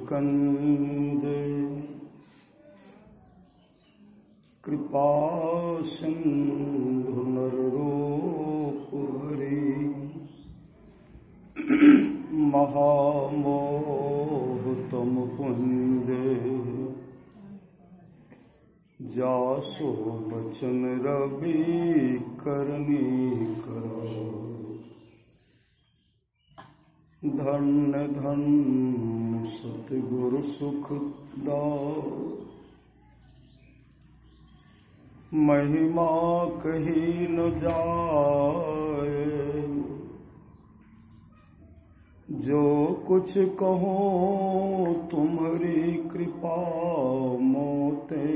कंदे कृपा सिंधु नररूप हरि महामोह तम पुंजे जासो बचन रवि करनी करो धन्य धन्य सतगुरु सुख दाओ महिमा कही न जाए जो कुछ कहो तुम्हारी कृपा मोते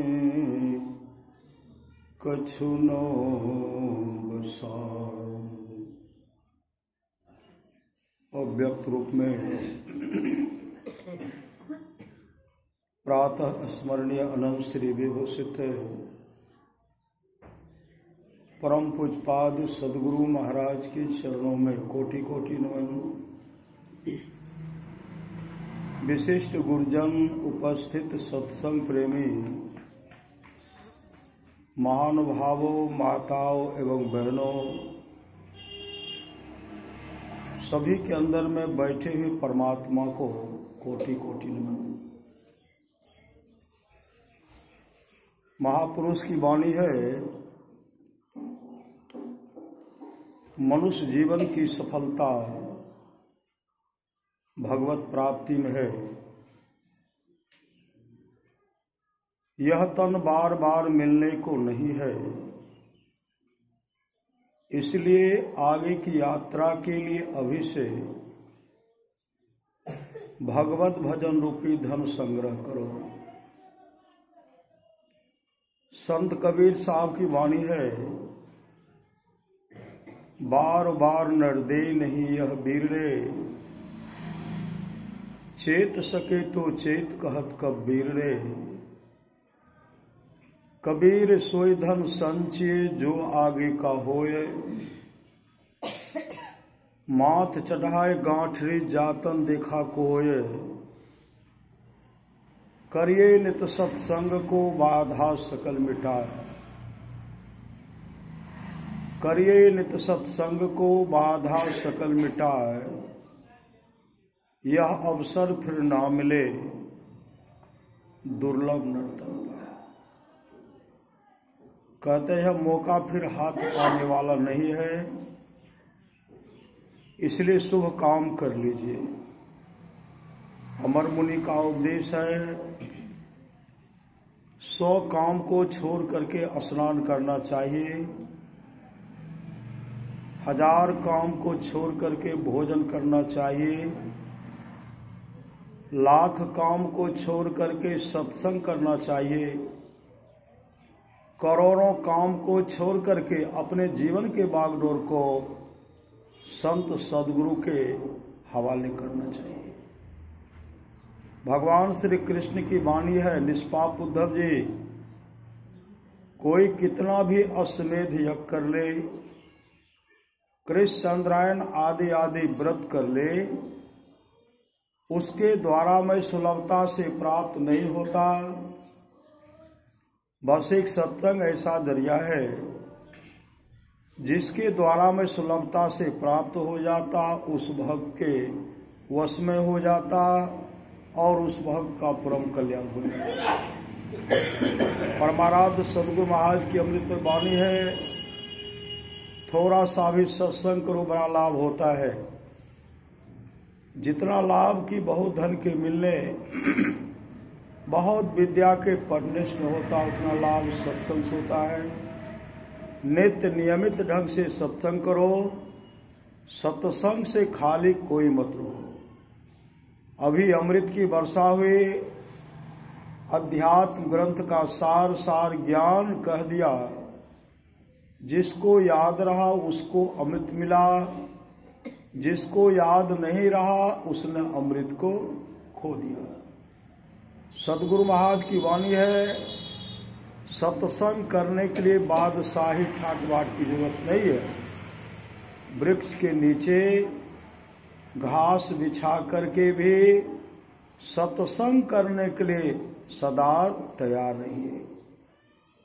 कछु न बसाए। अव्यक्त रूप में प्रातः स्मरणीय अनंत श्री विभूषित परम पूजपाद सदगुरु महाराज के चरणों में कोटि कोटि नमन। विशिष्ट गुरुजन, उपस्थित सत्संग प्रेमी महानुभावों, माताओं एवं बहनों, सभी के अंदर में बैठे हुए परमात्मा को कोटि कोटि नमन। महापुरुष की वाणी है, मनुष्य जीवन की सफलता भगवत प्राप्ति में है। यह तन बार बार मिलने को नहीं है, इसलिए आगे की यात्रा के लिए अभी से भगवत भजन रूपी धन संग्रह करो। संत कबीर साहब की वाणी है, बार बार नरदे नहीं यह बीरड़े, चेत सके तो चेत कहत कबीरड़े। कबीर सोई धन संचिए जो आगे का होए, माथ चढ़ाए गांठरी जातन देखा कोय। करिए नित सत्संग को बाधा सकल मिटाए, करिए नित सत्संग को बाधा सकल मिटाए। यह अवसर फिर ना मिले दुर्लभ नर्तन का। कहते हैं मौका फिर हाथ आने वाला नहीं है, इसलिए शुभ काम कर लीजिए। अमर मुनि का उपदेश है, 100 काम को छोड़ करके स्नान करना चाहिए, 1000 काम को छोड़ करके भोजन करना चाहिए, 1,00,000 काम को छोड़ करके सत्संग करना चाहिए, करोड़ों काम को छोड़ करके अपने जीवन के बागडोर को संत सदगुरु के हवाले करना चाहिए। भगवान श्री कृष्ण की वाणी है, निष्पाप उद्धव जी, कोई कितना भी अश्वमेध यज्ञ कर ले, कृष्ण चंद्रायन आदि आदि व्रत कर ले, उसके द्वारा मैं सुलभता से प्राप्त नहीं होता। बस एक सत्संग ऐसा दरिया है जिसके द्वारा मैं सुलभता से प्राप्त हो जाता, उस भक्त के वश में हो जाता और उस भक्त का परम कल्याण हो जाता। परमाराध्य सदगुरु महाराज की अमृत में वाणी है, थोड़ा सा भी सत्संग करो बड़ा लाभ होता है। जितना लाभ की बहुत धन के मिलने, बहुत विद्या के पढ़ने से होता, उतना लाभ सत्संग से होता है। नित्य नियमित ढंग से सत्संग करो, सत्संग से खाली कोई मत रहो। अभी अमृत की वर्षा हुई, अध्यात्म ग्रंथ का सार सार ज्ञान कह दिया। जिसको याद रहा उसको अमृत मिला, जिसको याद नहीं रहा उसने अमृत को खो दिया। सदगुरु महाराज की वाणी है, सत्संग करने के लिए बादशाही ठाट बाट की जरूरत नहीं है। वृक्ष के नीचे घास बिछा करके भी सत्संग करने के लिए सदा तैयार रहिए।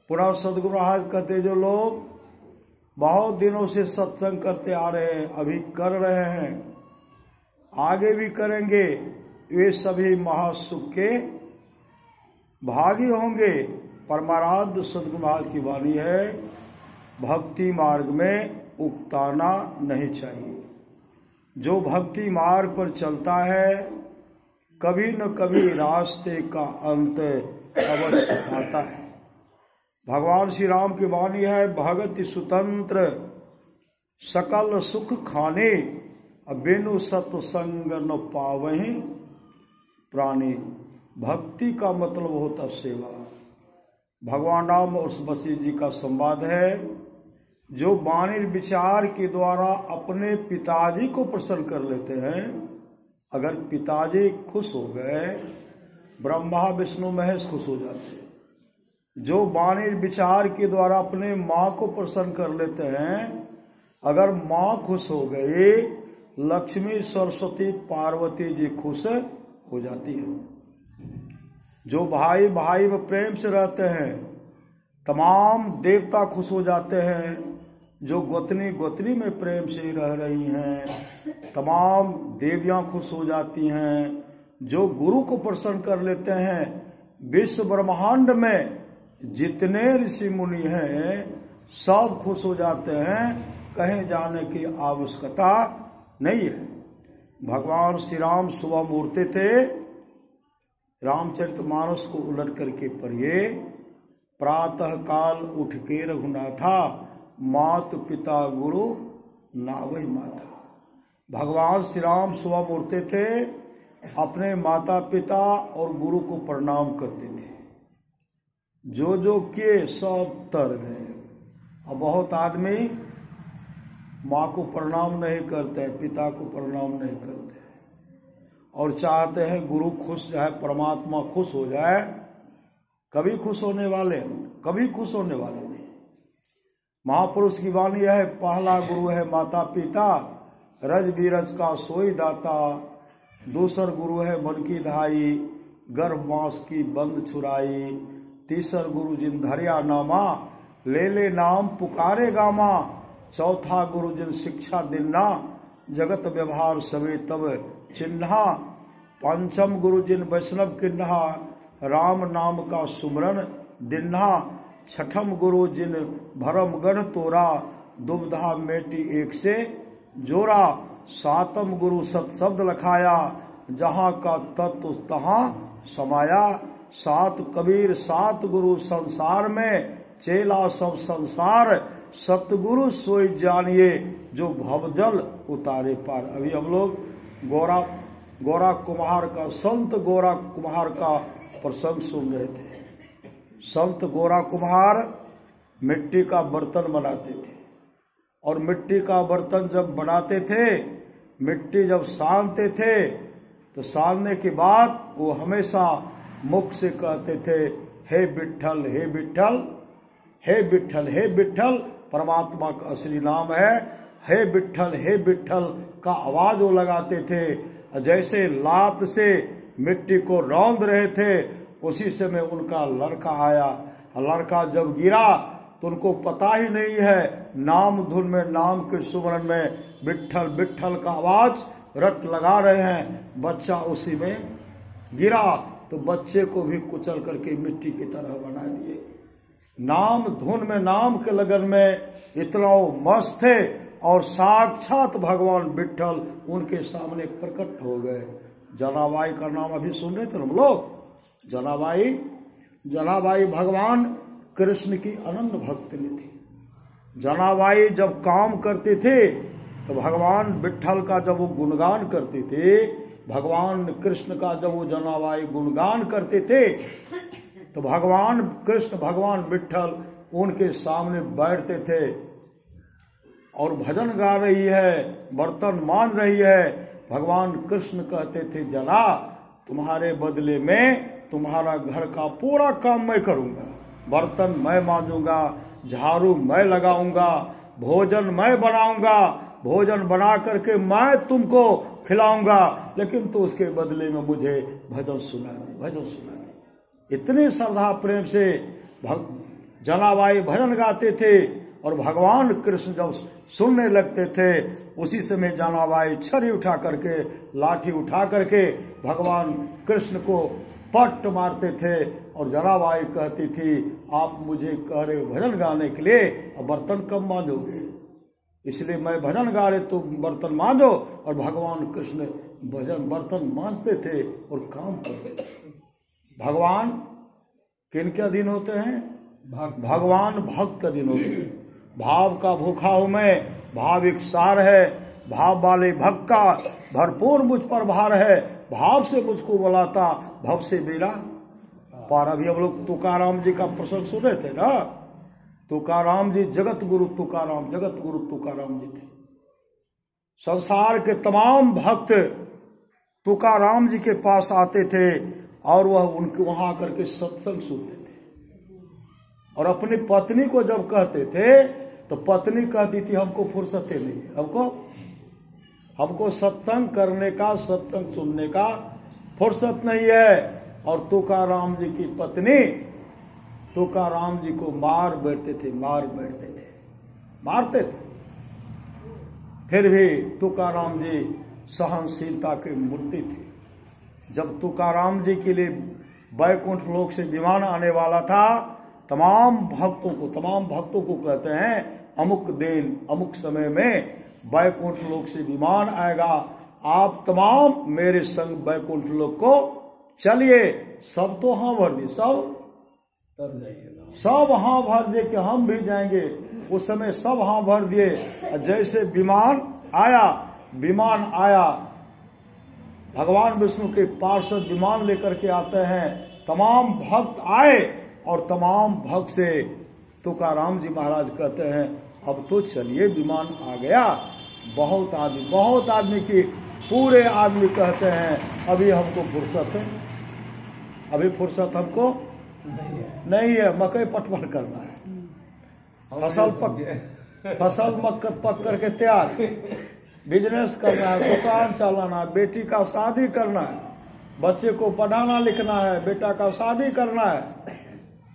पुनः सदगुरु महाराज कहते, जो लोग बहुत दिनों से सत्संग करते आ रहे हैं, अभी कर रहे हैं, आगे भी करेंगे, वे सभी महासुख के भागी होंगे। परमाराध्य सदगुरु महाराज की वाणी है, भक्ति मार्ग में उकताना नहीं चाहिए। जो भक्ति मार्ग पर चलता है, कभी न कभी रास्ते का अंत अवश्य आता है। भगवान श्री राम की वाणी है, भगति स्वतंत्र सकल सुख खाने, बिनु सत्संग न पावहि प्राणी। भक्ति का मतलब होता सेवा। भगवान राम और वशिष्ठ जी का संवाद है, जो वाणी विचार के द्वारा अपने पिताजी को प्रसन्न कर लेते हैं, अगर पिताजी खुश हो गए, ब्रह्मा विष्णु महेश खुश हो जाते हैं। जो वाणी विचार के द्वारा अपने माँ को प्रसन्न कर लेते हैं, अगर माँ खुश हो गई, लक्ष्मी सरस्वती पार्वती जी खुश हो जाती है। जो भाई भाई में प्रेम से रहते हैं, तमाम देवता खुश हो जाते हैं। जो गोतनी गोतनी में प्रेम से रह रही हैं, तमाम देवियां खुश हो जाती हैं। जो गुरु को प्रसन्न कर लेते हैं, विश्व ब्रह्मांड में जितने ऋषि मुनि हैं सब खुश हो जाते हैं, कहीं जाने की आवश्यकता नहीं है। भगवान श्री राम सुबह मुड़ते थे, रामचरितमानस को उलट करके पढ़िए। प्रातः काल उठ के रघुनाथा, मात पिता गुरु नावै माता। भगवान श्री राम सुबह मुड़ते थे, अपने माता पिता और गुरु को प्रणाम करते थे। जो किए सब तर गए। अब बहुत आदमी माँ को प्रणाम नहीं करते, पिता को प्रणाम नहीं करते, और चाहते हैं गुरु खुश जाए, परमात्मा खुश हो जाए। कभी खुश होने वाले नहीं। महापुरुष की वाणी है, पहला गुरु है माता पिता, रज बीरज का सोई दाता। दूसर गुरु है मन की धाई, गर्भ मास की बंद छुराई। तीसर गुरु जिन धरिया नामा, ले नाम पुकारे गामा। चौथा गुरु जिन शिक्षा दिन्ना, जगत व्यवहार सवे तब चिन्हा। पंचम गुरु जिन वैष्णव किन्हा, राम नाम का सुमरन दिन्हा। छठम गुरु जिन भरम गण तोरा, दुबधा मेटी एक से जोरा। सातम गुरु सत शब्द लखाया, जहाँ का तत्व तहाँ समाया। सात कबीर सात गुरु संसार में, चेला सब संसार। सतगुरु सोई जानिए, जो भवजल उतारे पार। अभी हम लोग गोरा कुम्हार का, संत गोरा कुम्हार का प्रसंग सुन रहे थे। संत गोरा कुम्हार मिट्टी का बर्तन बनाते थे, और मिट्टी का बर्तन जब बनाते थे, मिट्टी जब सानते थे, तो सानने के बाद वो हमेशा मुख से कहते थे, हे विठ्ठल हे विठ्ठल, हे विठ्ठल हे विठ्ठल। परमात्मा का असली नाम है हे विठ्ठल का आवाज वो लगाते थे। जैसे लात से मिट्टी को रौंद रहे थे, उसी समय उनका लड़का आया। लड़का जब गिरा तो उनको पता ही नहीं है, नाम धुन में, नाम के सुमरन में विठ्ठल विठ्ठल का आवाज रट लगा रहे हैं। बच्चा उसी में गिरा, तो बच्चे को भी कुचल करके मिट्टी की तरह बना दिए। नाम धुन में, नाम के लगन में इतना मस्त थे, और साक्षात भगवान विठ्ठल उनके सामने प्रकट हो गए। जनाबाई का नाम अभी सुन रहे थे हम लोग। जनाबाई भगवान कृष्ण की अनन्य भक्तिनी थी। जनाबाई जब काम करते थे, तो भगवान विठ्ठल का जब वो गुणगान करते थे, भगवान कृष्ण का जब वो जनाबाई गुणगान करते थे, तो भगवान कृष्ण, भगवान विठ्ठल उनके सामने बैठते थे और भजन गा रही है, बर्तन मान रही है। भगवान कृष्ण कहते थे, जना तुम्हारे बदले में तुम्हारा घर का पूरा काम मैं करूंगा, बर्तन मैं मांजूंगा, झाड़ू मैं लगाऊंगा, भोजन मैं बनाऊंगा, भोजन बना करके मैं तुमको खिलाऊंगा, लेकिन तो उसके बदले में मुझे भजन सुना दे, भजन सुना दे। इतने श्रद्धा प्रेम से जनाबाई भजन गाते थे और भगवान कृष्ण जब सुनने लगते थे उसी समय जनाबाई छड़ी उठा करके, लाठी उठा करके भगवान कृष्ण को पट मारते थे और जनाबाई कहती थी, आप मुझे कह रहे हो भजन गाने के लिए, अब बर्तन कब मांजोगे, इसलिए मैं भजन गा रहे तो बर्तन मांजो। और भगवान कृष्ण भजन बर्तन मांजते थे और काम करते थे। भगवान किन के अधीन होते हैं? भगवान भक्त के अधीन होते हैं। भाव का भूखा हूं मैं, भाव एक सार है, भाव वाले भक्त का भरपूर मुझ पर भार है, भाव से मुझको बुलाता, भव से मेरा पार। अभी हम लोग तुकाराम जी का प्रसंग सुने थे ना, तुकाराम जी जगत गुरु तुकाराम, जगत गुरु तुकाराम जी थे। संसार के तमाम भक्त तुकाराम जी के पास आते थे और वह उनके वहां आकर के सत्संग सुनते थे। और अपनी पत्नी को जब कहते थे तो पत्नी कहती थी, हमको फुर्सत ही नहीं है, हमको सत्संग करने का, सत्संग सुनने का फुर्सत नहीं है। और तुकाराम जी की पत्नी तुकाराम जी को मार बैठते थे, मारते थे। फिर भी तुकाराम जी सहनशीलता के मूर्ति थे। जब तुकाराम जी के लिए बैकुंठ लोक से विमान आने वाला था, तमाम भक्तों को कहते हैं, अमुक दिन अमुक समय में बैकुंठ लोक से विमान आएगा, आप तमाम मेरे संग बैकुंठ लोक को चलिए। सब तो हाँ भर दिए, सब हाँ भर दिए कि हम भी जाएंगे। उस समय सब हाँ भर दिए। जैसे विमान आया, भगवान विष्णु के पार्षद विमान लेकर के आते हैं, तमाम भक्त आए और तमाम भक्त से तुकाराम जी महाराज कहते हैं, अब तो चलिए विमान आ गया। बहुत आदमी की पूरे आदमी कहते हैं, अभी हमको फुर्सत है, अभी फुर्सत हमको नहीं है, मकई पटवन करना है, फसल पक करके तैयार, बिजनेस करना है, दुकान चलाना है, बेटी का शादी करना है, बच्चे को पढ़ाना लिखना है, बेटा का शादी करना है,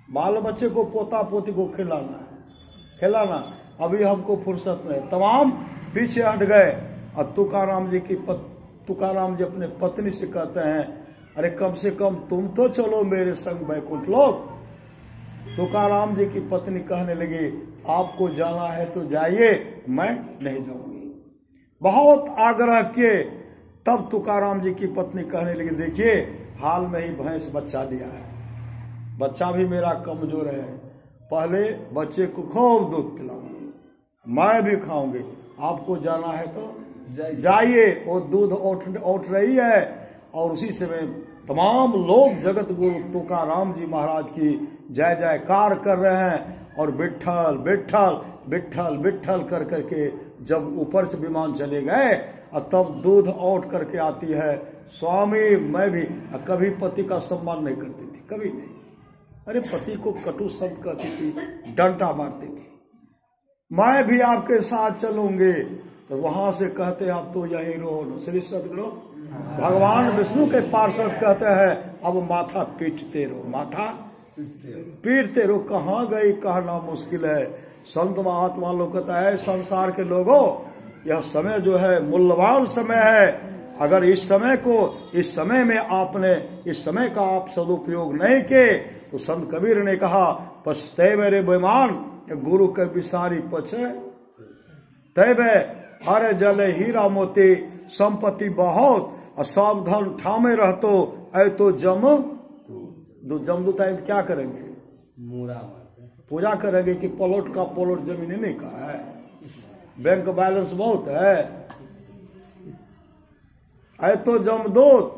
बाल बच्चे को पोता पोती को खिलाना, अभी हमको फुर्सत नहीं। तमाम पीछे हट गए। और तुकाराम जी अपने पत्नी से कहते हैं, अरे कम से कम तुम तो चलो मेरे संग बैकुंठ लोक। तुकाराम जी की पत्नी कहने लगी, आपको जाना है तो जाइए, मैं नहीं जाऊंगी। बहुत आग्रह किए, तब तुकाराम जी की पत्नी कहने लगी, देखिए हाल में ही भैंस बच्चा दिया है, बच्चा भी मेरा कमजोर है, पहले बच्चे को खूब दूध पिलाऊंगी, मैं भी खाऊंगी, आपको जाना है तो जाइए। वो दूध उठ रही है और उसी समय तमाम लोग जगत गुरु तुकाराम जी महाराज की जय जयकार कर रहे हैं और विठ्ठल विठ्ठल विठ्ठल विठ्ठल कर करके जब ऊपर से विमान चले गए और तब दूध उठ करके आती है, स्वामी मैं भी। कभी पति का सम्मान नहीं करती थी, कभी नहीं। अरे पति को कटु शब्द कहती थी, डंडा मारती थी, मैं भी आपके साथ चलूंगी। तो वहां से कहते आप तो यहीं रहो। श्री सदगुरु भगवान विष्णु के पार्षद कहते हैं, अब माथा पीटते रहो, कहाँ गई कहना मुश्किल है। संत महात्मा लोग कहता है, संसार के लोगों यह समय जो है मूल्यवान समय है, अगर इस समय में आपने इस समय का आप सदुपयोग नहीं किए तो संत कबीर ने कहा, पछते मेरे बेमान गुरु के विसारी पछे तैबे हरे जले हीरा मोती संपत्ति बहुत सब धन ठामे रहतो ऐ तो जमदूत क्या करेंगे, पूजा करेंगे कि पलोट का पलोट जमीन नहीं का है, बैंक बैलेंस बहुत है, ऐ तो जमदूत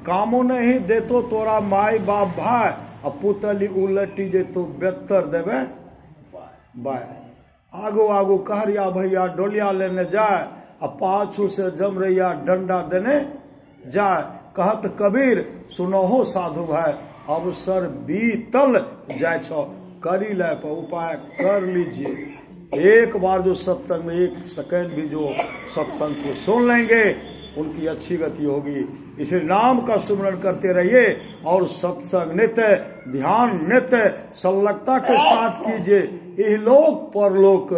कामो नहीं दे तो तोरा माई बाप भाई अब पुतली उलटी जे तो बेहतर देवे बाय। आगो कहरिया भैया डोलिया लेने जाए अब पाछू से जम रैया डंडा देने जाए। कहत कबीर सुनो हो साधु भाई अवसर बीतल जाय छो, करी ले पर उपाय कर लीजिए। एक बार जो सत्संग में 1 सेकंड भी जो सत्संग को सुन लेंगे उनकी अच्छी गति होगी। इसलिए नाम का सुमरण करते रहिए और सत्संग नित्य ध्यान नित्य संलग्नता के साथ कीजिए, इहलोक परलोक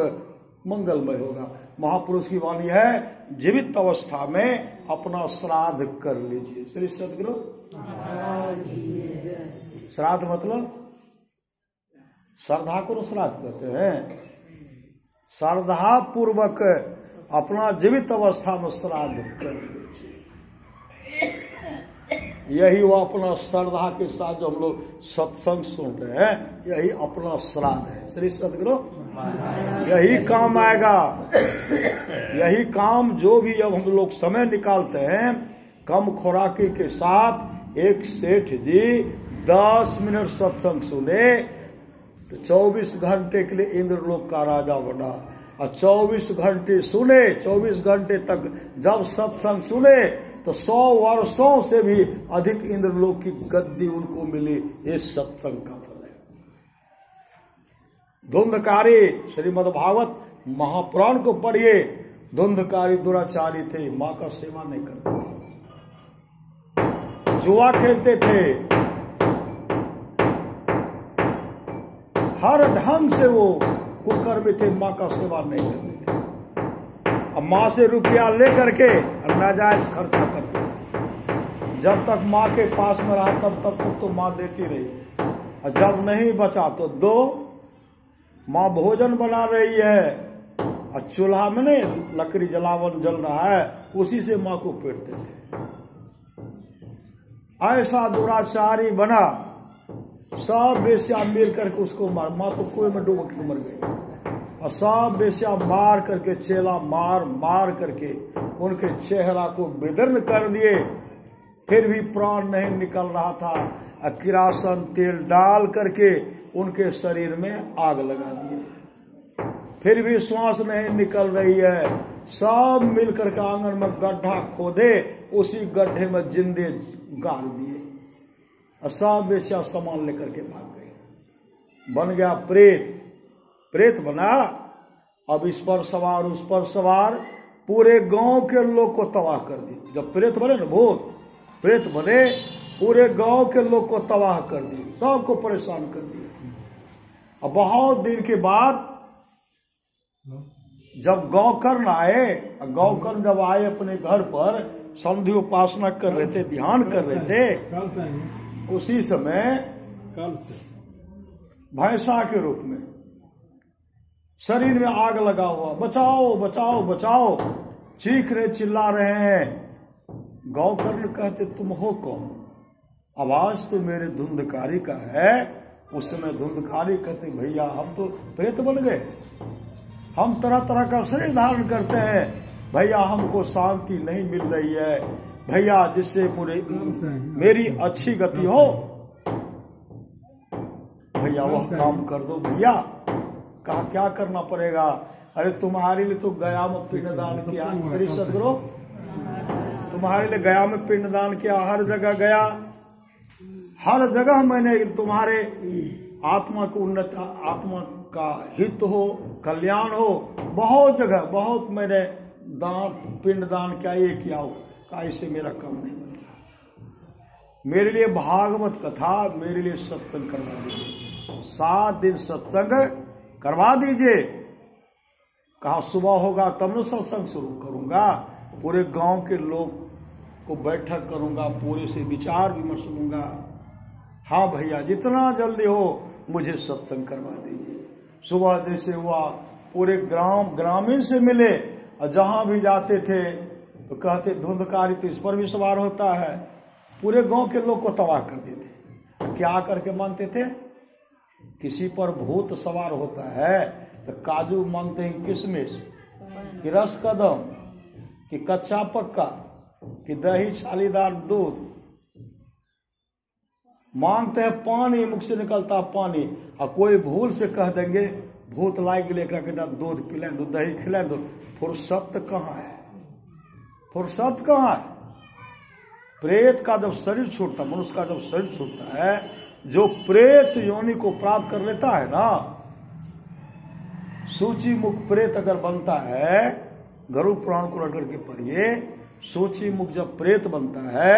मंगलमय होगा। महापुरुष की वाणी है, जीवित अवस्था में अपना श्राद्ध कर लीजिए। श्री सदगुरु। श्राद्ध मतलब श्रद्धा को श्राद्ध कहते हैं। श्रद्धा पूर्वक अपना जीवित अवस्था में श्राद्ध कर लीजिए। यही वो अपना श्रद्धा के साथ जो हम लोग सत्संग सुन रहे हैं, यही अपना श्राद्ध है। श्री सदगुरु। यही काम आएगा। यही काम जो भी अब हम लोग समय निकालते हैं कम खुराकी के साथ, एक सेठ जी 10 मिनट सत्संग सुने तो 24 घंटे के लिए इंद्रलोक का राजा बना। और 24 घंटे सुने, 24 घंटे तक जब सत्संग सुने तो 100 वर्षों से भी अधिक इंद्रलोक की गद्दी उनको मिली। ये सत्संग का फल है। धुंधकारी श्रीमद्भागवत महापुराण को पढ़िए। धुंधकारी दुराचारी थे, माँ का सेवा नहीं करते थे, जुआ खेलते थे, हर ढंग से वो कुकर्मी थे, माँ का सेवा नहीं करते थे। अब माँ से रुपया लेकर के नाजायज खर्चा करते थे। जब तक माँ के पास में रहा तब तक तो माँ देती रही, और जब नहीं बचा तो दो। माँ भोजन बना रही है और चूल्हा में नहीं लकड़ी जलावन जल रहा है, उसी से माँ को पीटते थे। ऐसा दुराचारी बना, सब बेस्या मिल करके उसको मार। माँ तो कुएं में डूब के मर गई। और सब बेस्या मार करके, चेला मार मार करके उनके चेहरा को बेदर्न कर दिए। फिर भी प्राण नहीं निकल रहा था। किरासन तेल डाल करके उनके शरीर में आग लगा दिए। फिर भी श्वास नहीं निकल रही है। सब मिलकर के आंगन में गड्ढा खोदे, उसी गड्ढे में जिंदे गाड़ दिए। सब बेस्या सामान लेकर के भाग गए। बन गया प्रेत। प्रेत बना। अब इस पर सवार उस पर सवार, पूरे गांव के लोग को तबाह कर दिए। जब प्रेत बने ना, भूत प्रेत बने, पूरे गांव के लोग को तबाह कर दिए, सबको परेशान कर दिया। अब बहुत दिन के बाद जब गौकर्ण आए, गौकर्ण जब आए अपने घर पर संधि उपासना कर रहे थे, ध्यान कर रहे थे, उसी समय भैंसा के रूप में शरीर में आग लगा हुआ, बचाओ बचाओ बचाओ, चीख रहे चिल्ला रहे हैं। गौकर्ण कहते तुम हो कौन? आवाज तो मेरे धुंधकारी का है। उस समय धुंधकारी कहते भैया हम तो प्रेत बन गए, हम तरह तरह का शरीर धारण करते हैं, भैया हमको शांति नहीं मिल रही है, भैया जिससे मेरी अच्छी गति हो, भैया वह काम कर दो। भैया कहा क्या करना पड़ेगा? अरे तुम्हारे लिए तो गया में पिंडदान किया। श्री सदगुरु, तुम्हारे लिए गया में पिंडदान किया, हर जगह गया, हर जगह मैंने तुम्हारे आत्मा को उन्नत, आत्मा का हित हो, कल्याण हो, बहुत जगह बहुत मैंने दान पिंडदान क्या ये किया हो, का इससे मेरा काम नहीं बनता। मेरे लिए भागवत कथा, मेरे लिए सत्संग करवा दीजिए, 7 दिन सत्संग करवा दीजिए। कहा सुबह होगा तब न सत्संग शुरू करूंगा, पूरे गांव के लोग को बैठक करूंगा, पूरे से विचार विमर्श लूंगा। हाँ भैया जितना जल्दी हो मुझे सत्संग करवा दीजिए। सुबह जैसे हुआ पूरे ग्रामीण से मिले, और जहां भी जाते थे तो कहते धुंधकारी तो इस पर भी सवार होता है। पूरे गांव के लोग को तबाह कर देते। क्या करके मानते थे? किसी पर भूत सवार होता है तो काजू मांगते हैं, किशमिश कि रस कदम कि कच्चा पक्का कि दही छालीदार दूध, मांगते हैं पानी, मुख से निकलता पानी। और कोई भूल से कह देंगे भूत लाइक लेकर के दूध पिला दो, दही खिला दो। फुर्सत कहाँ है? फुर्सत कहाँ है? प्रेत का जब शरीर छूटता, मनुष्य का जब शरीर छूटता है, जो प्रेत योनि को प्राप्त कर लेता है ना, सूची मुख प्रेत अगर बनता है, गरुड़ पुराण को रट करके पढ़िए, सूची मुख जब प्रेत बनता है,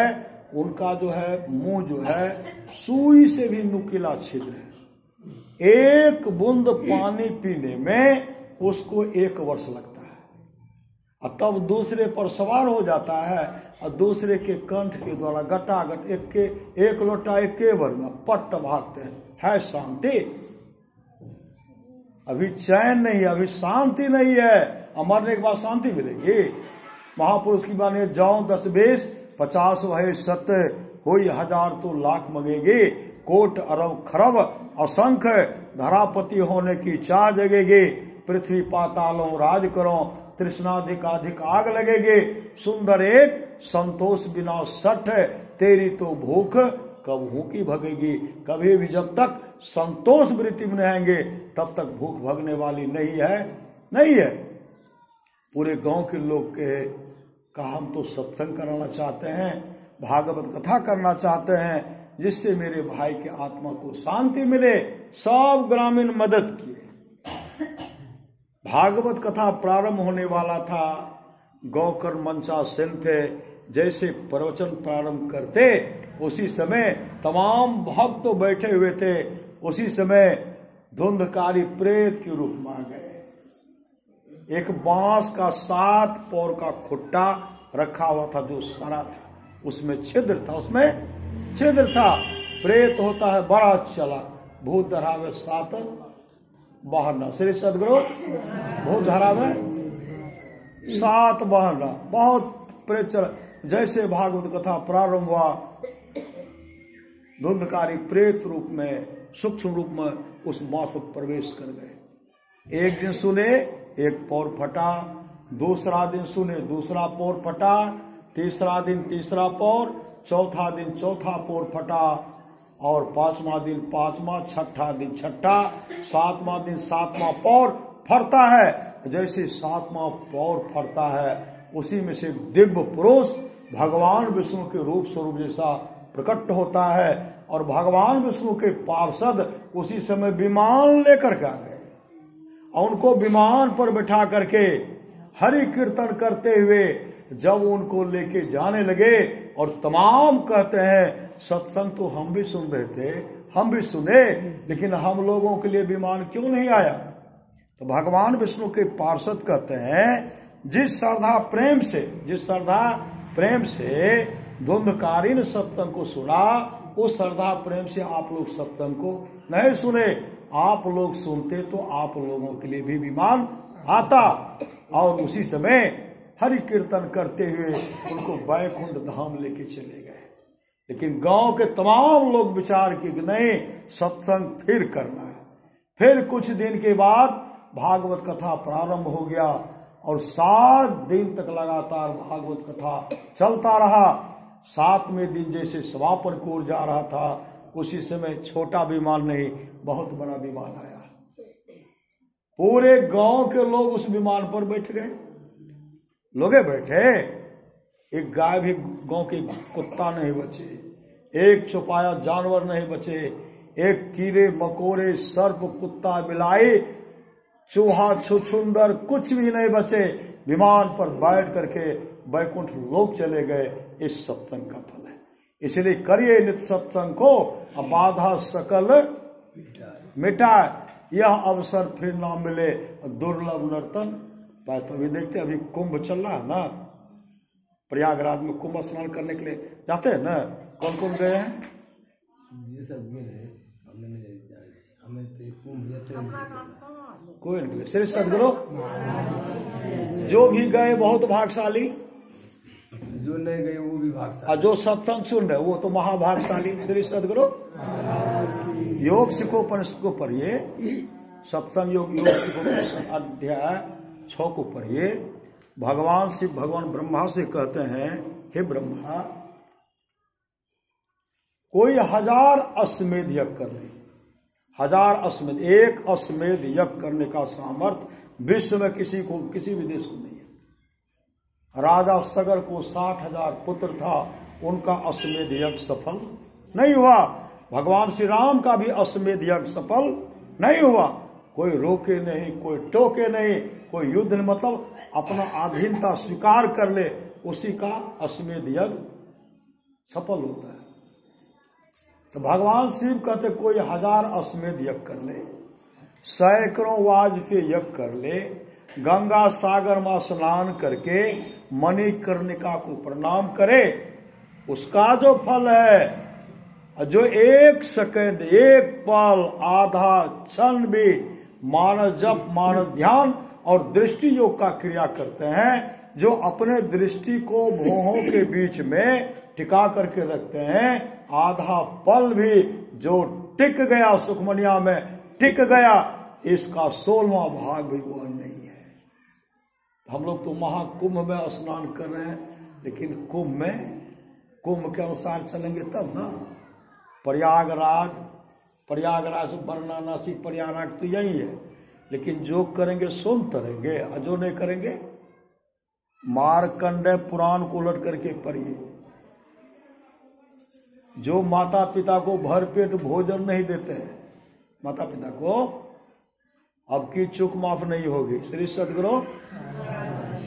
उनका जो है मुंह जो है सुई से भी नुकीला छिद्र है। एक बूंद पानी पीने में उसको 1 वर्ष लगता है, और तब दूसरे पर सवार हो जाता है और दूसरे के कंठ के द्वारा गटागट एक लोटा 1 बार में पट्ट भागते हैं। है शांति? अभी चैन नहीं है, अभी शांति नहीं है। मरने के बाद शांति मिलेगी? महापुरुष की बात है, जाऊं 10 20 50 वहे सत्य, कोई 1000 तो लाख मगेगी, कोट अरब खरब असंख्य, धरापति होने की चाह जगेगी, पृथ्वी पातालों राज करो, तृष्णाधिक आग लगेगी, सुंदर एक संतोष बिना सठ, तेरी तो भूख कब भूखी भगेगी। कभी भी जब तक संतोष वृत्ति में रहेंगे तब तक भूख भगने वाली नहीं है। पूरे गांव के लोग कहा हम तो सत्संग कराना चाहते हैं, भागवत कथा करना चाहते हैं, जिससे मेरे भाई के आत्मा को शांति मिले। सब ग्रामीण मदद किए। भागवत कथा प्रारंभ होने वाला था, गौकर मंचासीन थे, जैसे प्रवचन प्रारंभ करते उसी समय तमाम भक्त तो बैठे हुए थे, उसी समय धुंधकारी प्रेत के रूप में आ गए। एक बांस का 7 पौर का खुट्टा रखा हुआ था, जो सड़ा था, उसमें छिद्र था। प्रेत होता है बड़ा चला, भूत धरावे 7 बहाना। श्री सदगुरु भूत धरावे 7 बहाना, बहुत प्रेत चला। जैसे भागवत कथा प्रारंभ हुआ, धुंधकारी प्रेत रूप में, सूक्ष्म रूप में उस बांस पर प्रवेश कर गए। एक दिन सुने 1 पौर फटा, दूसरा दिन सुने दूसरा पौर फटा, तीसरा दिन तीसरा पौर, चौथा दिन चौथा पौर फटा, और 5वां दिन 5वां, छठा दिन छठा, 7वां दिन 7वां पौर फटता है। जैसे 7वां पौर फटता है, उसी में से दिव्य पुरुष भगवान विष्णु के रूप स्वरूप जैसा प्रकट होता है, और भगवान विष्णु के पार्षद उसी समय विमान लेकर के आ गए, और उनको विमान पर बैठा करके हरि कीर्तन करते हुए जब उनको लेके जाने लगे, और तमाम कहते हैं सत्संग तो हम भी सुन रहे थे, हम भी सुने, लेकिन हम लोगों के लिए विमान क्यों नहीं आया? तो भगवान विष्णु के पार्षद कहते हैं, जिस श्रद्धा प्रेम से धुंधकारी ने सत्संग को सुना, उस श्रद्धा प्रेम से आप लोग सत्संग को नहीं सुने। आप लोग सुनते तो आप लोगों के लिए भी विमान आता, और उसी समय हरि कीर्तन करते हुए उनको बैकुंठ धाम लेके चले गए। लेकिन गांव के तमाम लोग विचार किए कि नहीं, सत्संग फिर करना है। फिर कुछ दिन के बाद भागवत कथा प्रारंभ हो गया, और 7 दिन तक लगातार भागवत कथा चलता रहा। 7वें दिन जैसे समापन की ओर जा रहा था, उसी समय छोटा विमान नहीं, बहुत बड़ा विमान आया। पूरे गांव के लोग उस विमान पर बैठ गए, लोगे बैठे। एक गाय भी गांव के कुत्ता नहीं बचे, एक चौपाया जानवर नहीं बचे, एक कीड़े मकोड़े सर्प कुत्ता बिलाई चूहा छुछुंदर कुछ भी नहीं बचे। विमान पर बैठ करके बैकुंठ लोक चले गए। इस सत्संग का फल है। इसलिए करिए नित्य सत्संग को, बाधा सकल मिटाए, यह अवसर फिर ना मिले, दुर्लभ नर्तन पाए। तो अभी देखते, अभी कुंभ चल रहा है ना, प्रयागराज में कुंभ स्नान करने के लिए जाते हैं ना। कौन कौन गए हैं? कोई नहीं। श्री सदगुरु जो भी गए बहुत भाग्यशाली, जो नहीं गए वो भी भाग्यशाली, जो सत्संग सुन रहे वो तो महाभाग्यशाली। श्री सदगुरु योग सिखोपनिषद को पढ़िए, सत्संग योग सिखोपनिषद अध्याय 6 को पढ़िए। भगवान शिव भगवान ब्रह्मा से कहते हैं, हे ब्रह्मा, कोई 1000 अश्वमेध यज्ञ कर ले। 1000 अश्वमेध, एक अश्वमेध यज्ञ करने का सामर्थ्य विश्व में किसी भी देश को नहीं है। राजा सगर को 60,000 पुत्र था, उनका अश्वमेध यज्ञ सफल नहीं हुआ। भगवान श्री राम का भी अश्वमेध यज्ञ सफल नहीं हुआ। कोई रोके नहीं, कोई टोके नहीं, कोई युद्ध नहीं, मतलब अपना अधीनता स्वीकार कर ले, उसी का अश्वमेध यज्ञ सफल होता है। तो भगवान शिव कहते कोई 1000 अश्वमेध यज्ञ कर ले, सैकड़ों वाजपेयी यज्ञ कर ले, गंगा सागर में स्नान करके मणिकर्णिका को प्रणाम करे, उसका जो फल है, जो 1 सेकंड, 1 पल, आधा क्षण भी मानव जप, मानव ध्यान और दृष्टि योग का क्रिया करते हैं, जो अपने दृष्टि को भौहों के बीच में टिका करके रखते हैं, आधा पल भी जो टिक गया, सुखमनिया में टिक गया, इसका 16वां भाग भी वह नहीं है। हम लोग तो महाकुंभ में स्नान कर रहे हैं, लेकिन कुंभ के अनुसार चलेंगे तब ना। प्रयागराज वाराणसी प्रयागराज तो यही है, लेकिन जो करेंगे सुन करेंगे, और जो नहीं करेंगे मार्कंडेय पुराण को उलट करके पढ़िए। जो माता पिता को भरपेट भोजन नहीं देते हैं, माता पिता को, अब की चूक माफ नहीं होगी। श्री सदगुरु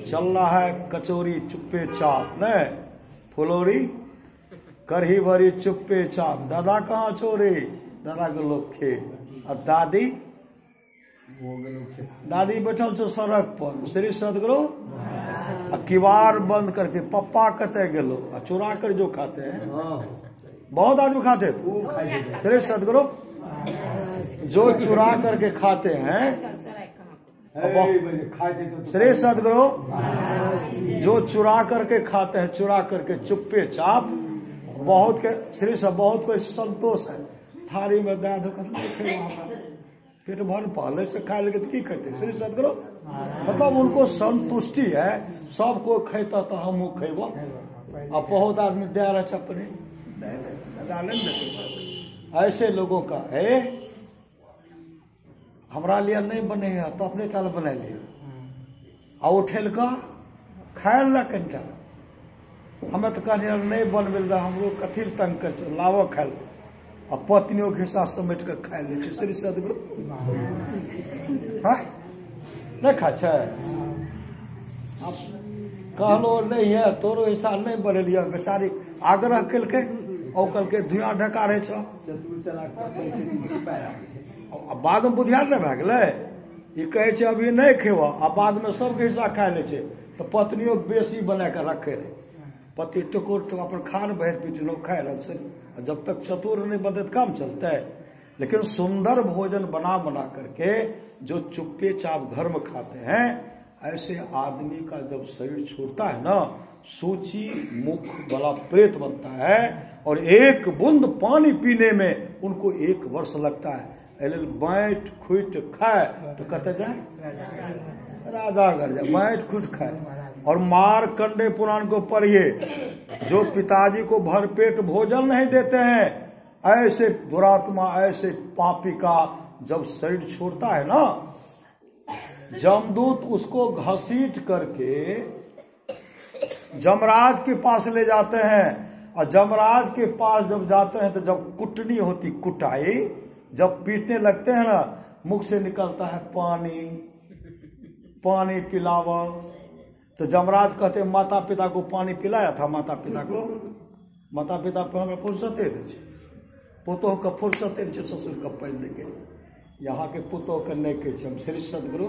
चल रहा है कचौरी चुप्पे चाप, न फुलौरी करही भरी चुप्पे चाप, दादा कहाँ चोरी, दादा के लोग खे, और दादी बैठल छो सड़क पर। श्री सदगुरु किवाड़ बंद करके पप्पा कते गेलो, चुरा कर जो खाते हैं, बहुत आदमी खाते थे। श्री सदगुरु जो चुरा करके खाते हैं, श्री सदगुरु जो चुरा करके खाते हैं, चुरा करके चुप्पे चाप, बहुत के श्री सब बहुत को संतोष है, थारी में दे दो, पेट भर पहले से खा लेंगे तो की कहते श्री सदगुरु, मतलब उनको संतुष्टि है, सबको खेता तो हम खेब। अब बहुत आदमी दे रहे छपने, ऐसे लोगों का है, हमारा लिए नहीं बने है तो अपने टाल बना लिया, और उठेल का खायल ला कंटा, हमें तो कहने नहीं बन मिल रहा, हम लोग कथी तंग कर लावा खायल, और पत्नियों के साथ समेट कर खाए ले। श्री सदगुरु नहीं खा कहलो नहीं है, तोरो ऐसा नहीं बने लिया, बेचारी आग्रह कल के और कल के धुआं ढका रहे छ, बाद में बुधियार नहीं भए गेलै, ये कहे अभी नहीं खेब, आ बाद में सबके हिस्सा खाए ले छे, तो पत्नियों बेसी बना के रखे रहे, पति टुकुर तो अपन खान बहर पीट लोग खाए रहे, जब तक चतुर नहीं बनते तो काम चलता है। लेकिन सुंदर भोजन बना बना करके जो चुप्पे चाप घर में खाते हैं, ऐसे आदमी का जब शरीर छोड़ता है ना, सूची मुख वाला प्रेत बनता है, और 1 बूंद पानी पीने में उनको 1 वर्ष लगता है। बैठ खुट खाए तो कहते जाए राजा घर जाए, बैठ खुट खाए। और मार्कंडेय पुराण को पढ़िए, जो पिताजी को भरपेट भोजन नहीं देते हैं, ऐसे दुरात्मा, ऐसे पापी का जब शरीर छोड़ता है ना, जमदूत उसको घसीट करके जमराज के पास ले जाते हैं, और जमराज के पास जब जाते हैं तो जब कुटनी होती, कुटाई जब पीटने लगते हैं ना, मुख से निकलता है पानी, पानी पिलावा। तो जमराज कहते माता पिता को पानी पिलाया था, माता पिता पर हमें फुर्सते नहीं, पुतोह का फुर्सते नहीं, ससुर का पैन देके, यहाँ के पुतोह के नहीं के। श्री सदगुरु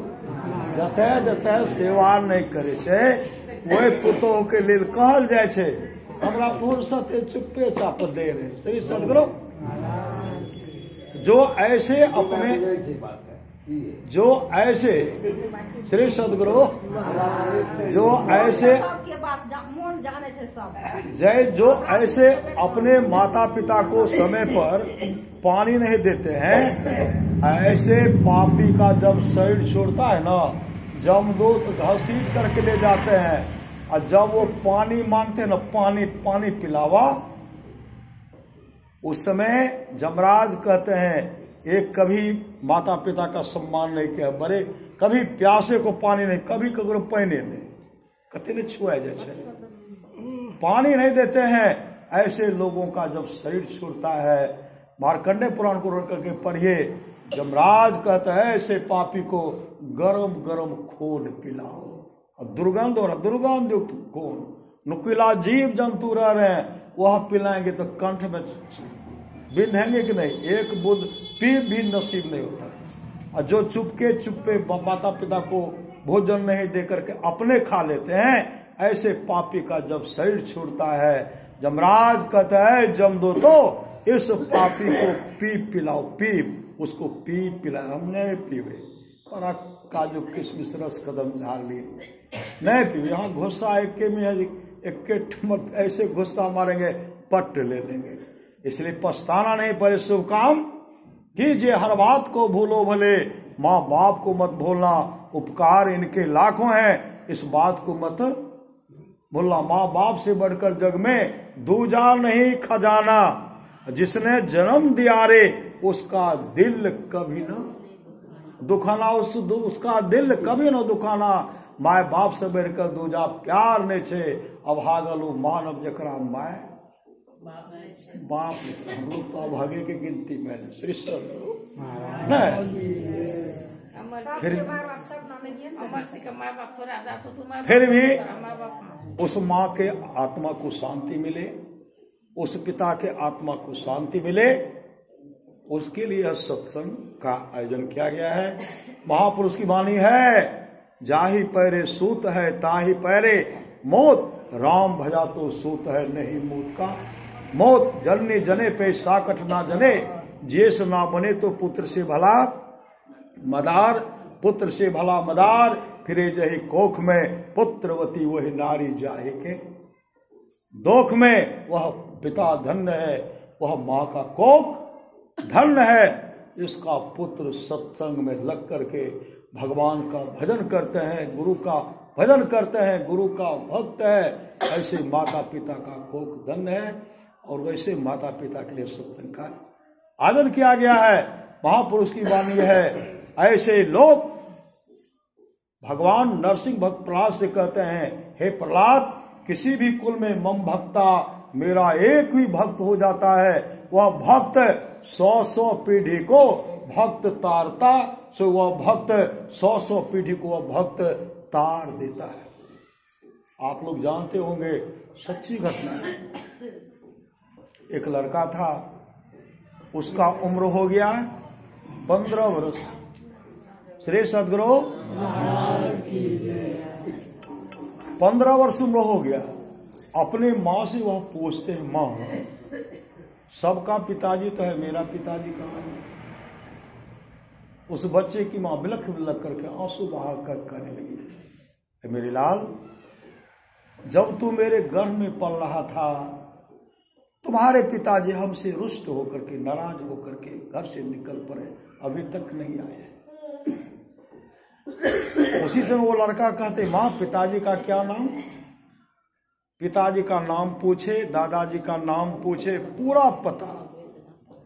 जते जते सेवा नहीं करे छे, वही पुतोह के लिए कहल जाए छे हमरा फुर्सते चुप्पे चाप दे रहे। श्री सदगुरु जो ऐसे श्री सदगुरु जो ऐसे जो ऐसे अपने माता पिता को समय पर पानी नहीं देते हैं, ऐसे पापी का जब शरीर छोड़ता है ना, जमदूत घसीट करके ले जाते हैं, और जब वो पानी मांगते हैं ना, पानी पिलावा, उस समय जमराज कहते हैं एक कभी माता पिता का सम्मान नहीं किया, बड़े कभी प्यासे को पानी नहीं, कभी कभी पानी नहीं, कते ने छुआ जाए, पानी नहीं देते हैं। ऐसे लोगों का जब शरीर छूटता है, मार्कंडेय पुराण को रोक करके पढ़िए, यमराज कहता है ऐसे पापी को गरम गरम खून पिलाओ, और दुर्गंध युक्त खून, नुकीला जीव जंतु रह रहे हैं वह पिलाएंगे तो कंठ में बिंधेंगे कि नहीं, एक बूंद पी भी नसीब नहीं होता। और जो चुपके माता पिता को भोजन नहीं दे करके अपने खा लेते हैं, ऐसे पापी का जब शरीर छूटता है, यमराज कहता है जमदो तो इस पापी को पी पिलाओ, उसको पिलाए। हमने पीवे और काजू किशमिश रस कदम झाड़ लिए, नहीं पीवे। यहाँ गुस्सा एक ऐसे गुस्सा मारेंगे पट ले लेंगे। इसलिए पछताना नहीं पड़े, शुभ काम कीजिए, हर बात को भूलो भले, माँ बाप को मत भूलना, उपकार इनके लाखों हैं, इस बात को मत भूलना। माँ बाप से बढ़कर जग में दूजा नहीं खजाना, जिसने जन्म दिया रे उसका दिल कभी न दुखाना, उसका दिल कभी न दुखाना। माए बाप से बढ़कर दूजा प्यार ने छे, अभागलू मानव जकरा माए बाप। हम लोग तो अभागे की गिनती में श्री फिर भी उस माँ के आत्मा को शांति मिले, उस पिता के आत्मा को शांति मिले, उसके लिए सत्संग का आयोजन किया गया है। महापुरुष की वाणी है, जाहि पैरे सूत है ताहि पैरे मौत, राम भजा तो सूत है नहीं मूत का। मौत जननी जने पे साकट ना जने, जेस ना बने तो पुत्र से भला मदार, पुत्र से भला मदार, फिरे जही कोख में पुत्रवती वही नारी जाहे के दोख में। वह पिता धन्य है, वह माँ का कोख धन्य है, इसका पुत्र सत्संग में लग करके भगवान का भजन करते हैं, गुरु का भजन करते हैं, गुरु का भक्त है। ऐसे माता पिता का कोख धन्य है, और वैसे माता पिता के लिए सत्संग का आदर किया गया है। महापुरुष की वाणी है, ऐसे लोग भगवान नरसिंह भक्त प्रहलाद से कहते हैं, हे प्रहलाद, किसी भी कुल में मम भक्ता, मेरा एक ही भक्त हो जाता है, वह भक्त 100 पीढ़ी को भक्त तारता, सो वह भक्त 100 पीढ़ी को वह भक्त तार देता है। आप लोग जानते होंगे, सच्ची घटना है। एक लड़का था, उसका उम्र हो गया 15 वर्ष। श्री सदगुरु 15 वर्ष उम्र हो गया। अपने माँ से वह पूछते हैं, माँ सबका पिताजी तो है, मेरा पिताजी कहाँ है? उस बच्चे की माँ बिलख बिलख करके आंसू बहा कर कहने लगी, मेरे लाल, जब तू मेरे गर्भ में पल रहा था, तुम्हारे पिताजी हमसे रुष्ट होकर के, नाराज होकर के घर से निकल पड़े, अभी तक नहीं आए। उसी समय वो लड़का कहते, माँ पिताजी का क्या नाम? पिताजी का नाम पूछे, दादाजी का नाम पूछे, पूरा पता।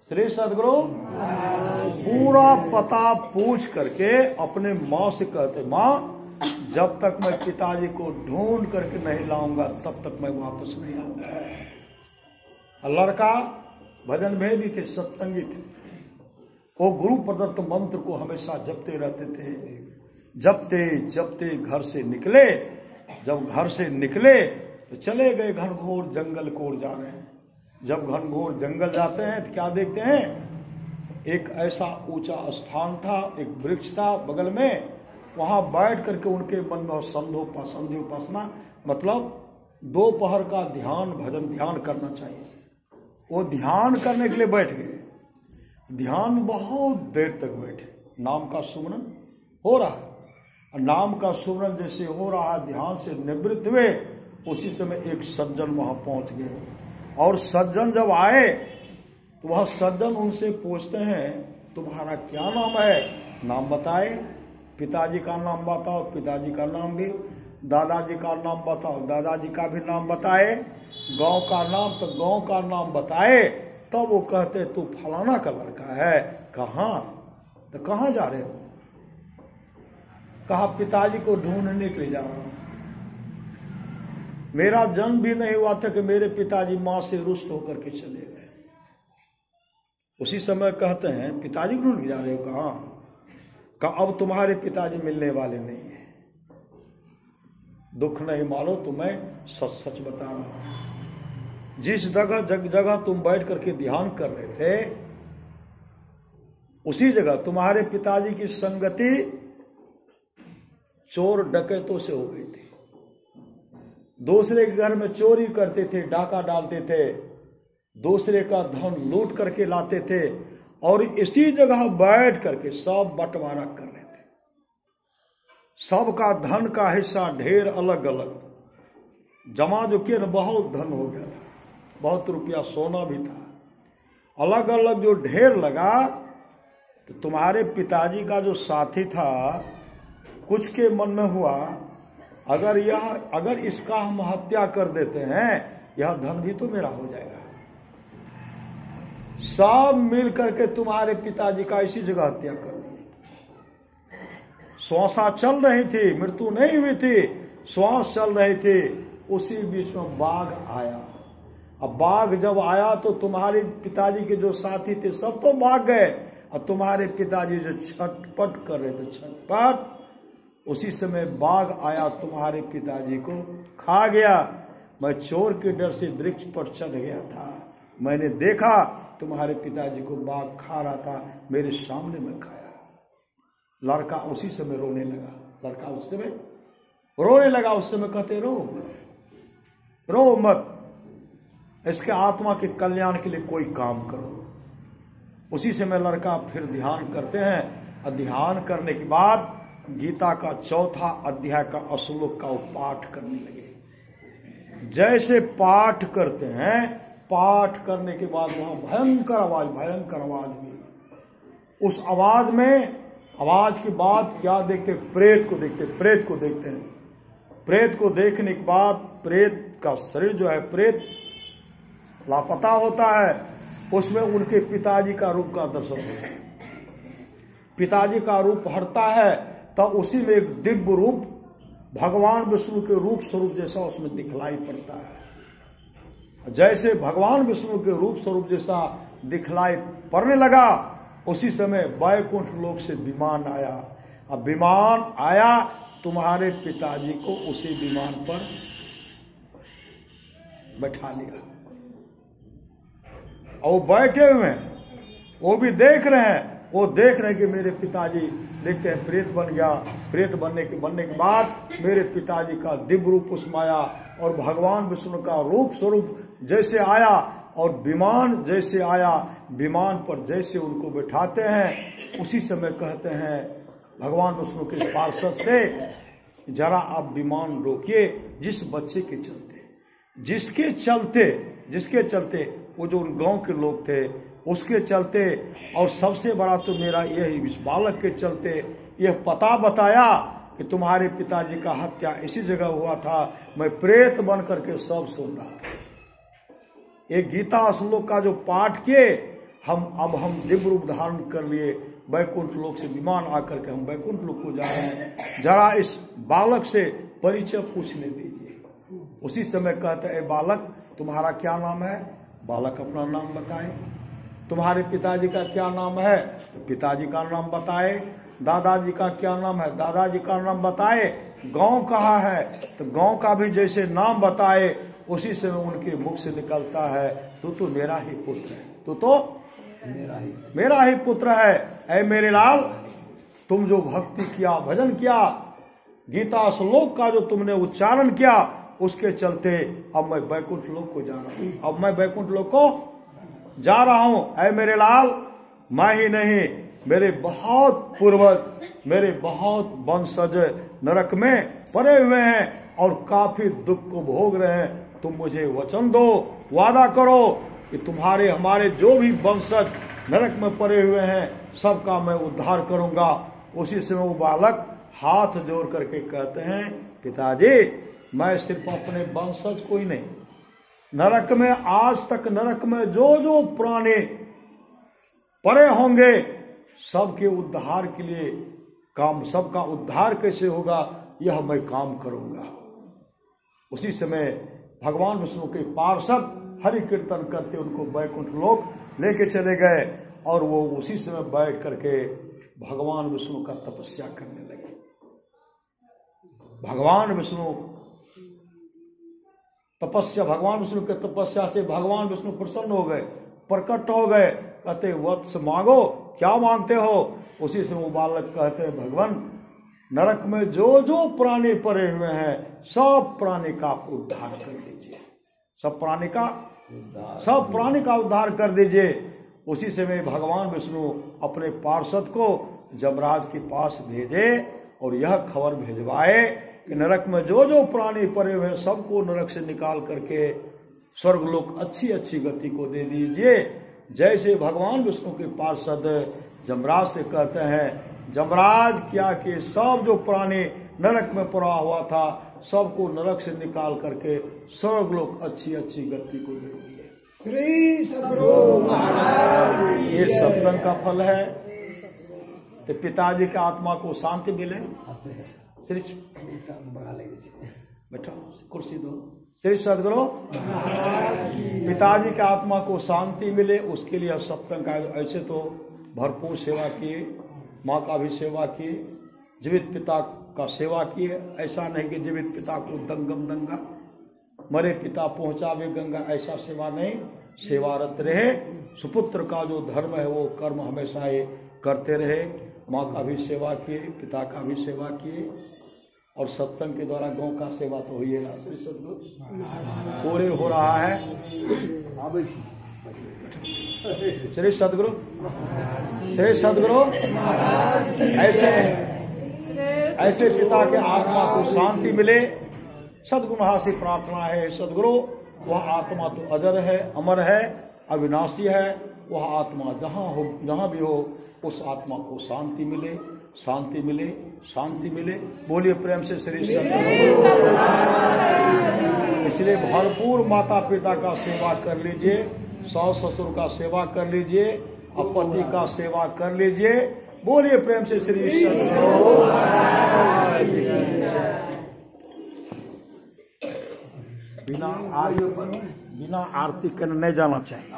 श्री सदगुरु पूरा पता पूछ करके अपने माँ से कहते, माँ जब तक मैं पिताजी को ढूंढ करके नहीं लाऊंगा तब तक मैं वापस नहीं आऊंगा। लड़का भजन भेदी थे, सत्संगी थे, वो गुरु प्रदत्त मंत्र को हमेशा जपते रहते थे। जपते जपते घर से निकले, जब घर से निकले तो चले गए घनघोर जंगल को ओर जा रहे हैं। जब घनघोर जंगल जाते हैं तो क्या देखते हैं, एक ऐसा ऊंचा स्थान था, एक वृक्ष था बगल में, वहां बैठ करके उनके मन में संध्या उपासना, मतलब दोपहर का ध्यान भजन ध्यान करना चाहिए। वो ध्यान करने के लिए बैठ गए। ध्यान बहुत देर तक बैठे, नाम का सुमरन हो रहा है। नाम का सुमरन जैसे हो रहा, ध्यान से निवृत्त हुए, उसी समय एक सज्जन वहां पहुंच गए। और सज्जन जब आए तो वह सज्जन उनसे पूछते हैं, तुम्हारा क्या नाम है? नाम बताए। पिताजी का नाम बताओ, पिताजी का नाम भी। दादाजी का नाम बताओ, दादाजी का भी नाम बताए। गांव का नाम, तो गांव का नाम बताए। तब वो कहते, तू फलाना का लड़का है। कहाँ? तो कहाँ जा रहे हो? कहा पिताजी को ढूंढने के लिए जा रहा हूं। मेरा जन्म भी नहीं हुआ था कि मेरे पिताजी मां से रुष्ट होकर के चले गए। उसी समय कहते हैं पिताजी को ढूंढ जा रहे हो? कहा अब तुम्हारे पिताजी मिलने वाले नहीं है, दुख नहीं मानो तो मैं सच सच बता रहा हूं। जिस जगह तुम बैठ करके ध्यान कर रहे थे, उसी जगह तुम्हारे पिताजी की संगति चोर डकैतों से हो गई थी। दूसरे के घर में चोरी करते थे, डाका डालते थे, दूसरे का धन लूट करके लाते थे, और इसी जगह बैठ करके सब बंटवारा कर रहे थे। सबका धन का हिस्सा ढेर अलग अलग जमा जो किया ना, बहुत धन हो गया था, बहुत रुपया सोना भी था, अलग अलग जो ढेर लगा। तो तुम्हारे पिताजी का जो साथी था, कुछ के मन में हुआ अगर इसका हम हत्या कर देते हैं, यह धन भी तो मेरा हो जाएगा। सब मिल करके तुम्हारे पिताजी का इसी जगह हत्या कर दिए। श्वासा चल रही थी, मृत्यु नहीं हुई थी, श्वास चल रही थी, उसी बीच में बाघ आया। अब बाघ जब आया तो तुम्हारे पिताजी के जो साथी थे सब तो भाग गए, और तुम्हारे पिताजी जो छटपट कर रहे थे, छटपट, उसी समय बाघ आया, तुम्हारे पिताजी को खा गया। मैं चोर के डर से वृक्ष पर चढ़ गया था, मैंने देखा तुम्हारे पिताजी को बाघ खा रहा था, मेरे सामने में खाया। लड़का उसी समय रोने लगा, लड़का उस समय रोने लगा। उस समय कहते रो मत, रो मत, इसके आत्मा के कल्याण के लिए कोई काम करो। उसी समय लड़का फिर ध्यान करते हैं, और ध्यान करने के बाद गीता का 4था अध्याय का श्लोक का पाठ करने लगे। जैसे पाठ करते हैं, पाठ करने के बाद वहां भयंकर आवाज हुई। उस आवाज में, आवाज के बाद क्या देखते? प्रेत को देखते हैं। प्रेत को देखने के बाद प्रेत का शरीर जो है, प्रेत लापता होता है, उसमें उनके पिताजी का रूप का दर्शन होता है। पिताजी का रूप हटता है, तब उसी में एक दिव्य रूप भगवान विष्णु के रूप स्वरूप जैसा उसमें दिखलाई पड़ता है। जैसे भगवान विष्णु के रूप स्वरूप जैसा दिखलाई पड़ने लगा, उसी समय वैकुंठ लोक से विमान आया। अब विमान आया, तुम्हारे पिताजी को उसी विमान पर बैठा लिया, और वो बैठे हुए हैं, वो भी देख रहे हैं, वो देख रहे हैं कि मेरे पिताजी, देखते हैं प्रेत बन गया। प्रेत बनने के बाद मेरे पिताजी का दिव्य रूप उसमें आया, और भगवान विष्णु का रूप स्वरूप जैसे आया, और विमान जैसे आया, विमान पर जैसे उनको बिठाते हैं, उसी समय कहते हैं भगवान विष्णु के पार्षद से, जरा आप विमान रोकिए। जिस बच्चे के चलते, जिसके चलते वो जो उन गांव के लोग थे उसके चलते, और सबसे बड़ा तो मेरा यही इस बालक के चलते यह पता बताया कि तुम्हारे पिताजी का हत्या इसी जगह हुआ था। मैं प्रेत बन करके सब सुन रहा था। एक गीता श्लोक का जो पाठ किए, अब हम दिव्य रूप धारण कर लिए, वैकुंठ लोक से विमान आकर के हम वैकुंठ लोक को जा रहे हैं। जरा इस बालक से परिचय पूछने दीजिए। उसी समय कहते हैं, बालक तुम्हारा क्या नाम है? बालक अपना नाम बताए। तुम्हारे पिताजी का क्या नाम है? तो पिताजी का नाम बताए। दादाजी का क्या नाम है? दादाजी का नाम बताए। गांव कहाँ है? तो गांव का भी जैसे नाम बताए, उसी समय उनके मुख से निकलता है, तू तो मेरा ही पुत्र है, तू तो मेरा ही पुत्र है। ऐ मेरे लाल, तुम जो भक्ति किया, भजन किया, गीता श्लोक का जो तुमने उच्चारण किया, उसके चलते अब मैं वैकुंठ लोक को जा रहा हूं। अब मैं वैकुंठ लोक को जा रहा हूं। ऐ मेरे लाल, मैं ही नहीं, मेरे बहुत पूर्वज, मेरे बहुत वंशज नरक में पड़े हुए हैं और काफी दुख को भोग रहे हैं। तुम मुझे वचन दो, वादा करो कि तुम्हारे हमारे जो भी वंशज नरक में पड़े हुए हैं, सबका मैं उद्धार करूंगा। उसी समय वो बालक हाथ जोड़ करके कहते हैं, पिताजी मैं सिर्फ अपने वंशज को ही नहीं, नरक में आज तक नरक में जो जो प्राणी पड़े होंगे, सबके उद्धार के लिए काम, सबका उद्धार कैसे होगा यह मैं काम करूंगा। उसी समय भगवान विष्णु के पार्षद हरि कीर्तन करते उनको वैकुंठ लोक लेके चले गए। और वो उसी समय बैठ करके भगवान विष्णु का तपस्या करने लगे। भगवान विष्णु के तपस्या से भगवान विष्णु प्रसन्न हो गए, प्रकट हो गए। कहते वत्स मांगो, क्या मांगते हो? उसी समय वो बालक कहते हैं भगवान, नरक में जो जो प्राणी पड़े हुए हैं सब प्राणी का उद्धार कर दीजिए, सब प्राणी का उद्धार कर दीजिए। उसी समय भगवान विष्णु अपने पार्षद को यमराज के पास भेजे और यह खबर भेजवाए कि नरक में जो जो प्राणी पड़े हुए हैं सबको नरक से निकाल करके स्वर्गलोक अच्छी अच्छी गति को दे दीजिए। जैसे भगवान विष्णु के पार्षद यमराज से कहते हैं, यमराज क्या कि सब जो प्राणी नरक में पड़ा हुआ था सबको नरक से निकाल करके स्वर्गलोक अच्छी अच्छी गति को दे दिए। श्री सद्गुरु महाराज ये सत्संग का फल है कि पिताजी की आत्मा को शांति मिले। श्री बैठा कुर्सी दो। श्री सद्गुरु पिताजी की आत्मा को शांति मिले, उसके लिए सत्संग का। ऐसे तो भरपूर सेवा किए, माँ का भी सेवा किए, जीवित पिता का सेवा किए। ऐसा नहीं कि जीवित पिता को दंगम दंगा, मरे पिता पहुंचावे गंगा, ऐसा सेवा नहीं। सेवारत रहे, सुपुत्र का जो धर्म है वो कर्म हमेशा ये करते रहे। माँ का भी सेवा किए, पिता का भी सेवा किए, और सत्संग के द्वारा गांव का सेवा तो हुई है। श्री सद्गुरु पूरे हो रहा है। श्री सद्गुरु, श्री सद्गुरु ऐसे पिता के आत्मा को शांति मिले। सद्गुरु महाराज से प्रार्थना है, सद्गुरु वह आत्मा तो अजर है, अमर है, अविनाशी है। वह आत्मा जहाँ भी हो उस आत्मा को शांति मिले, शांति मिले, शांति मिले। बोलिए प्रेम से श्री सद्गुरु। इसलिए भरपूर माता पिता का सेवा कर लीजिए, सास ससुर का सेवा कर लीजिए, पति का सेवा कर लीजिए। बोलिए प्रेम से श्री सद्गुरु। बिना आरती करने नहीं जाना चाहिए।